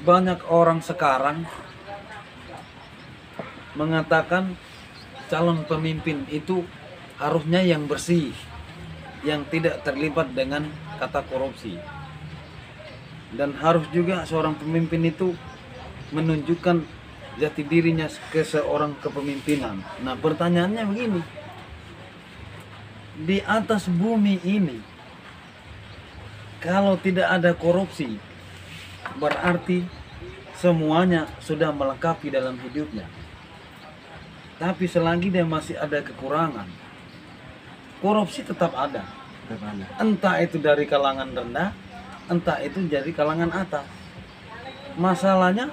banyak orang sekarang mengatakan calon pemimpin itu harusnya yang bersih, yang tidak terlibat dengan kata korupsi. Dan harus juga seorang pemimpin itu menunjukkan jati dirinya ke seorang kepemimpinan. Nah, pertanyaannya begini. Di atas bumi ini, kalau tidak ada korupsi, berarti semuanya sudah melengkapi dalam hidupnya. Tapi selagi dia masih ada kekurangan, korupsi tetap ada. Entah itu dari kalangan rendah, entah itu dari kalangan atas. Masalahnya,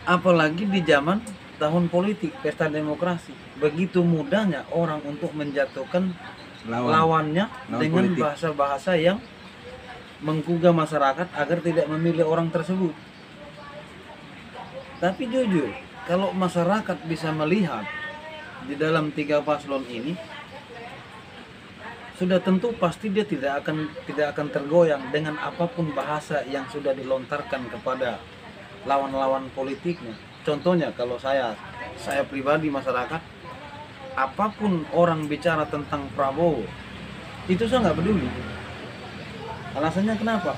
apalagi di zaman tahun politik, pesta demokrasi, begitu mudahnya orang untuk menjatuhkan lawannya dengan politik. bahasa-bahasa yang menggugah masyarakat agar tidak memilih orang tersebut. Tapi jujur, kalau masyarakat bisa melihat di dalam 3 paslon ini, sudah tentu pasti dia tidak akan tergoyang dengan apapun bahasa yang sudah dilontarkan kepada lawan-lawan politiknya. Contohnya kalau saya pribadi masyarakat, apapun orang bicara tentang Prabowo, itu saya nggak peduli. Alasannya kenapa?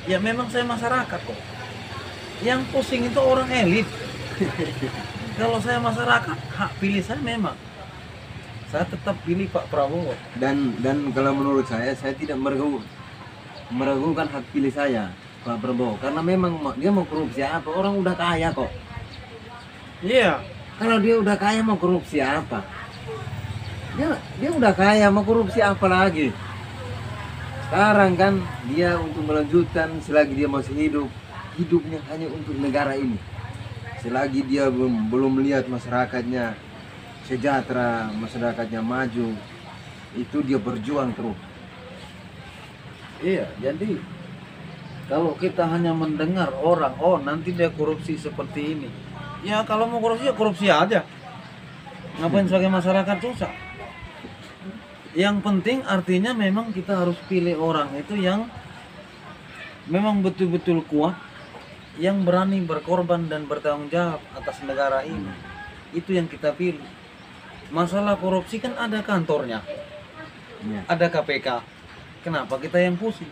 Ya memang saya masyarakat kok. Yang pusing itu orang elit. Kalau saya masyarakat, hak pilih saya memang. Saya tetap pilih Pak Prabowo. Dan kalau menurut saya tidak meragukan hak pilih saya Pak Prabowo, karena memang dia mau korupsi apa? Orang udah kaya kok. Iya. Kalau dia udah kaya mau korupsi apa? Dia udah kaya mau korupsi apa lagi? Sekarang kan dia untuk melanjutkan selagi dia masih hidupnya hanya untuk negara ini. Selagi dia belum melihat masyarakatnya sejahtera, masyarakatnya maju, itu dia berjuang terus. Iya, jadi kalau kita hanya mendengar orang, oh nanti dia korupsi seperti ini. Ya kalau mau korupsi ya korupsi aja. Ngapain sebagai masyarakat susah? Yang penting artinya memang kita harus pilih orang itu yang memang betul-betul kuat, yang berani berkorban dan bertanggung jawab atas negara ini. Itu yang kita pilih. Masalah korupsi kan ada kantornya, ada KPK. Kenapa kita yang pusing?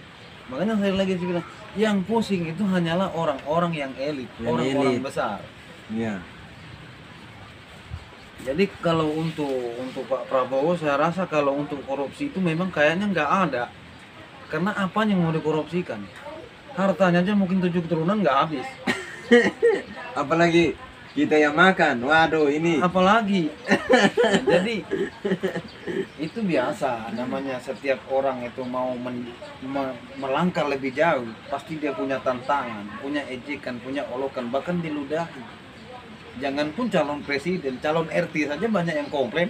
Makanya saya lagi bilang, yang pusing itu hanyalah orang-orang yang elit, orang-orang besar. Iya. Jadi kalau untuk Pak Prabowo, saya rasa kalau untuk korupsi itu memang kayaknya nggak ada. Karena apa yang mau dikorupsikan? Hartanya aja mungkin 7 keturunan nggak habis. Apalagi kita yang makan. Waduh, ini. Apalagi. Jadi itu biasa, namanya setiap orang itu mau melangkah lebih jauh, pasti dia punya tantangan, punya ejekan, punya olokan, bahkan diludahi. Jangan pun calon presiden, calon RT saja banyak yang komplain.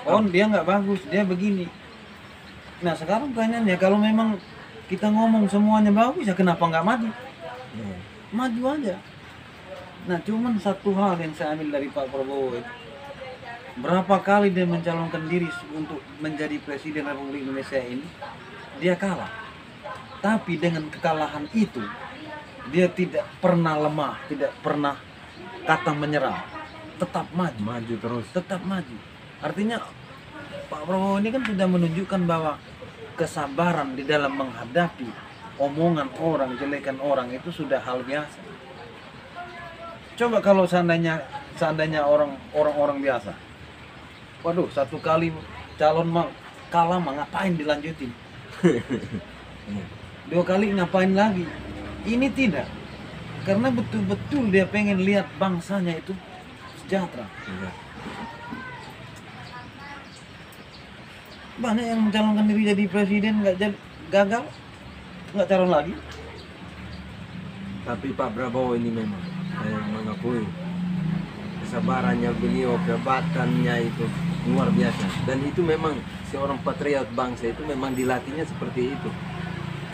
Oh dia nggak bagus, dia begini. Nah sekarang pertanyaannya, kalau memang kita ngomong semuanya bagus, ya kenapa nggak maju? Maju aja. Nah cuman satu hal yang saya ambil dari Pak Prabowo itu, berapa kali dia mencalonkan diri untuk menjadi presiden Republik Indonesia ini, dia kalah. Tapi dengan kekalahan itu, dia tidak pernah lemah, tidak pernah kata menyerah, tetap maju terus. Tetap maju. Artinya Pak Prabowo ini kan sudah menunjukkan bahwa kesabaran di dalam menghadapi omongan orang, jelekan orang itu sudah hal biasa. Coba kalau seandainya orang-orang biasa, waduh, satu kali calon kalah ngapain dilanjutin? 2 kali ngapain lagi? Ini tidak. Karena betul-betul dia pengen lihat bangsanya itu sejahtera. Banyak yang mencalonkan diri jadi presiden gagal, nggak calon lagi. Tapi Pak Prabowo ini memang saya mengakui kesabarannya beliau, kehebatannya itu luar biasa. Dan itu memang seorang patriot bangsa itu memang dilatihnya seperti itu.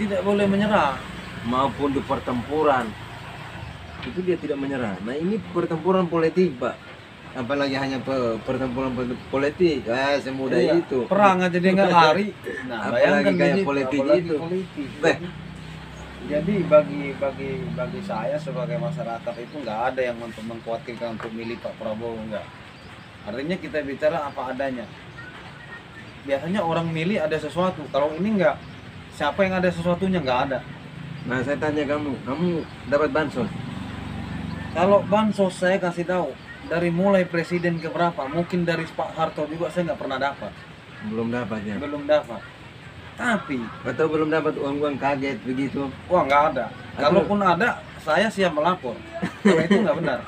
Tidak boleh menyerah. Maupun di pertempuran itu dia tidak menyerah. Nah ini pertempuran politik Pak, apalagi hanya pertempuran politik, semudah itu. Perang aja dia nggak lari. Nah, apalagi kayak politik itu. Jadi bagi saya sebagai masyarakat itu nggak ada yang untuk mengkhawatirkan untuk milih Pak Prabowo, enggak. Artinya kita bicara apa adanya. Biasanya orang milih ada sesuatu, kalau ini enggak, siapa yang ada sesuatunya, nggak ada. Nah, saya tanya kamu dapat bansos? Kalau bansos saya kasih tahu, dari mulai presiden ke berapa, mungkin dari Pak Harto juga saya nggak pernah dapat, Belum dapat ya? belum dapat. Tapi, Atau belum dapat uang-uang kaget begitu? wah nggak ada. Atau- Kalaupun ada, saya siap melapor. Kalau itu nggak benar.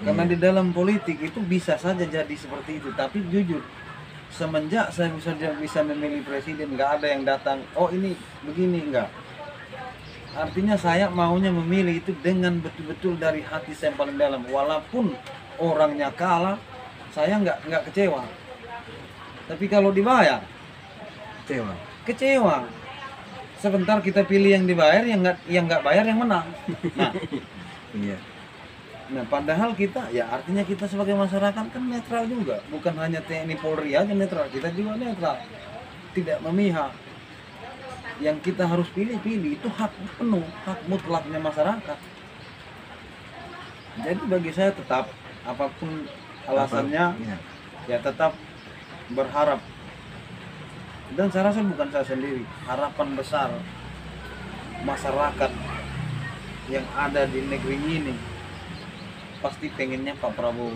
Karena di dalam politik itu bisa saja jadi seperti itu. Tapi jujur, semenjak saya bisa memilih presiden, nggak ada yang datang, oh ini begini, nggak. Artinya saya maunya memilih itu dengan betul-betul dari hati saya yang paling dalam. Walaupun orangnya kalah, saya nggak kecewa. Tapi kalau dibayar, Kecewa. kecewa. Sebentar kita pilih yang dibayar, yang nggak bayar yang menang. Nah, Iya. nah, padahal kita, ya artinya kita sebagai masyarakat kan netral juga, bukan hanya TNI Polri aja netral, kita juga netral, tidak memihak. Yang kita harus pilih itu hak penuh, hak mutlaknya masyarakat. Jadi bagi saya tetap apapun alasannya, Iya. ya tetap berharap. Dan saya rasa bukan saya sendiri, harapan besar masyarakat yang ada di negeri ini pasti pengennya Pak Prabowo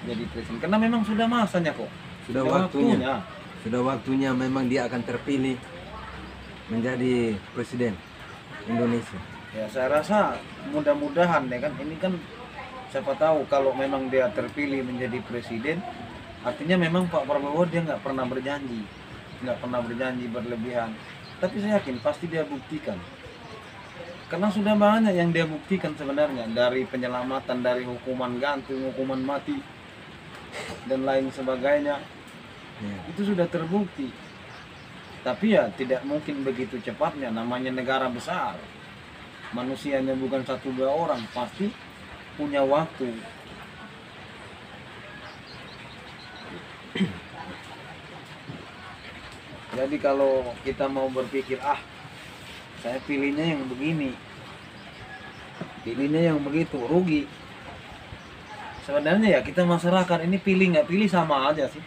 jadi presiden, karena memang sudah masanya kok, Sudah waktunya. Sudah waktunya memang dia akan terpilih menjadi presiden Indonesia. Ya saya rasa mudah-mudahan ya kan, ini kan siapa tahu kalau memang dia terpilih menjadi presiden, artinya memang Pak Prabowo dia nggak pernah berjanji berlebihan, tapi saya yakin pasti dia buktikan. Karena sudah banyak yang dia buktikan sebenarnya, dari penyelamatan dari hukuman gantung, hukuman mati, dan lain sebagainya. Iya. Itu sudah terbukti. Tapi ya tidak mungkin begitu cepatnya, namanya negara besar. Manusianya bukan 1-2 orang, pasti punya waktu. Jadi kalau kita mau berpikir, saya pilihnya yang begini, pilihnya yang begitu, rugi. Sebenarnya ya kita masyarakat ini pilih nggak pilih sama aja sih.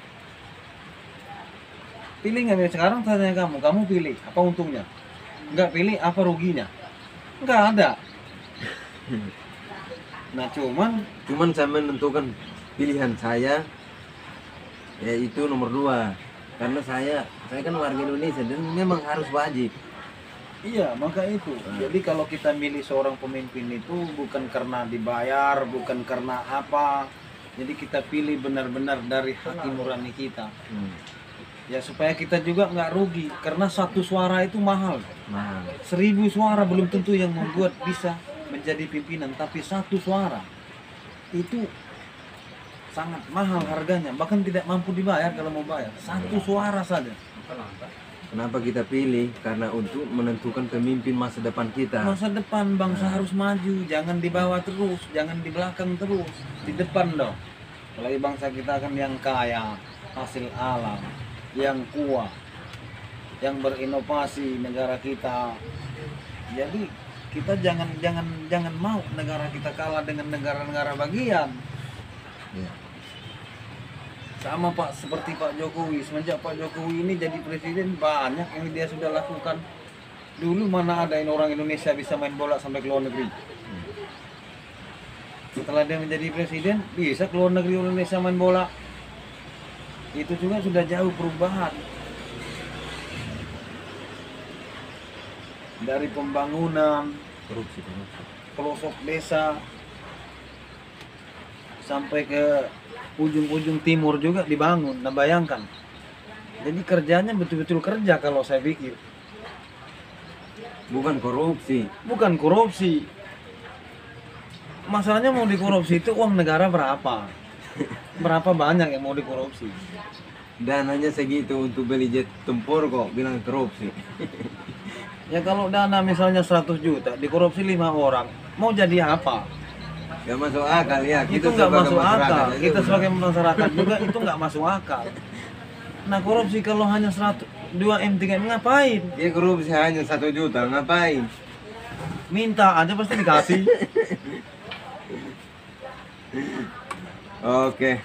Pilih nggak pilih, sekarang tanya kamu pilih, apa untungnya? Nggak pilih, apa ruginya? Nggak ada. Nah Cuman saya menentukan pilihan saya yaitu nomor 2, karena saya kan warga Indonesia dan memang harus wajib. iya, maka itu. Jadi kalau kita milih seorang pemimpin itu bukan karena dibayar, bukan karena apa. Jadi kita pilih benar-benar dari hati nurani kita. Ya supaya kita juga nggak rugi, karena 1 suara itu mahal. Nah, 1000 suara belum tentu yang membuat bisa menjadi pimpinan, tapi 1 suara itu sangat mahal harganya, bahkan tidak mampu dibayar kalau mau bayar. 1 suara saja. kenapa kita pilih? Karena untuk menentukan pemimpin masa depan kita. Masa depan bangsa harus maju, jangan di bawah terus, jangan di belakang terus, di depan dong. Apalagi bangsa kita kan yang kaya, hasil alam, yang kuat, yang berinovasi negara kita. Jadi kita jangan mau negara kita kalah dengan negara-negara bagian. Ya. Sama seperti Pak Jokowi, semenjak Pak Jokowi ini jadi presiden, banyak yang dia sudah lakukan. Dulu mana ada orang Indonesia bisa main bola sampai ke luar negeri. Setelah dia menjadi presiden, bisa ke luar negeri Indonesia main bola. Itu juga sudah jauh perubahan. Dari pembangunan, Korupsi. pelosok desa, sampai ke ujung-ujung timur juga dibangun. Nah bayangkan, jadi kerjanya betul-betul kerja kalau saya pikir, Bukan korupsi. bukan korupsi. Masalahnya mau dikorupsi itu uang negara berapa? Berapa banyak yang mau dikorupsi? Dan hanya segitu untuk beli jet tempur kok bilang korupsi. Ya kalau dana misalnya 100 juta dikorupsi 5 orang, mau jadi apa? Gak masuk akal ya. Itu nggak sebagai masuk masyarakat akal. aja Kita udah. sebagai masyarakat juga itu nggak masuk akal. Nah korupsi kalau hanya 100, 2M 3M ngapain? Dia korupsi hanya 1 juta, ngapain? Minta aja pasti dikasih. Oke.